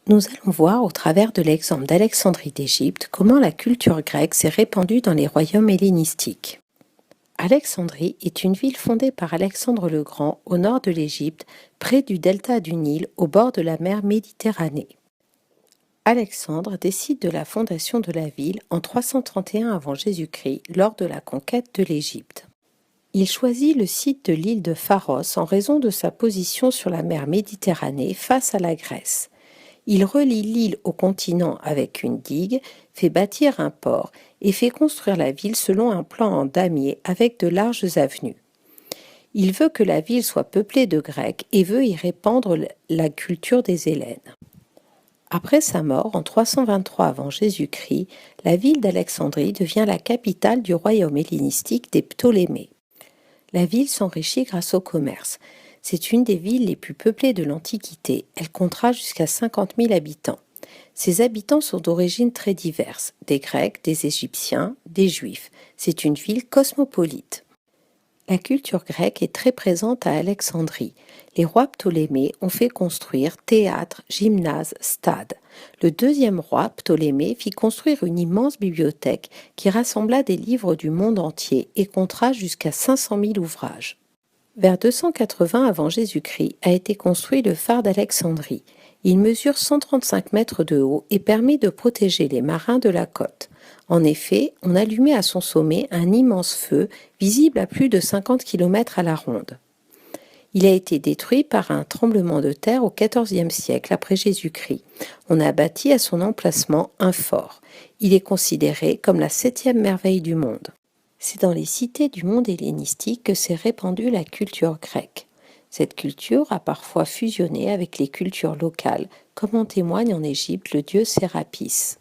Nous allons voir au travers de l'exemple d'Alexandrie d'Égypte comment la culture grecque s'est répandue dans les royaumes hellénistiques. Alexandrie est une ville fondée par Alexandre le Grand au nord de l'Égypte, près du delta du Nil, au bord de la mer Méditerranée. Alexandre décide de la fondation de la ville en 331 avant Jésus-Christ lors de la conquête de l'Égypte. Il choisit le site de l'île de Pharos en raison de sa position sur la mer Méditerranée face à la Grèce. Il relie l'île au continent avec une digue, fait bâtir un port et fait construire la ville selon un plan en damier avec de larges avenues. Il veut que la ville soit peuplée de Grecs et veut y répandre la culture des Hellènes. Après sa mort en 323 avant Jésus-Christ, la ville d'Alexandrie devient la capitale du royaume hellénistique des Ptolémées. La ville s'enrichit grâce au commerce. C'est une des villes les plus peuplées de l'Antiquité. Elle comptera jusqu'à 50 000 habitants. Ses habitants sont d'origines très diverses, des Grecs, des Égyptiens, des Juifs. C'est une ville cosmopolite. La culture grecque est très présente à Alexandrie. Les rois Ptolémée ont fait construire théâtres, gymnases, stades. Le deuxième roi, Ptolémée, fit construire une immense bibliothèque qui rassembla des livres du monde entier et comptera jusqu'à 500 000 ouvrages. Vers 280 avant Jésus-Christ a été construit le phare d'Alexandrie. Il mesure 135 mètres de haut et permet de protéger les marins de la côte. En effet, on allumait à son sommet un immense feu, visible à plus de 50 km à la ronde. Il a été détruit par un tremblement de terre au XIVe siècle après Jésus-Christ. On a bâti à son emplacement un fort. Il est considéré comme la 7e merveille du monde. C'est dans les cités du monde hellénistique que s'est répandue la culture grecque. Cette culture a parfois fusionné avec les cultures locales, comme en témoigne en Égypte le dieu Sérapis.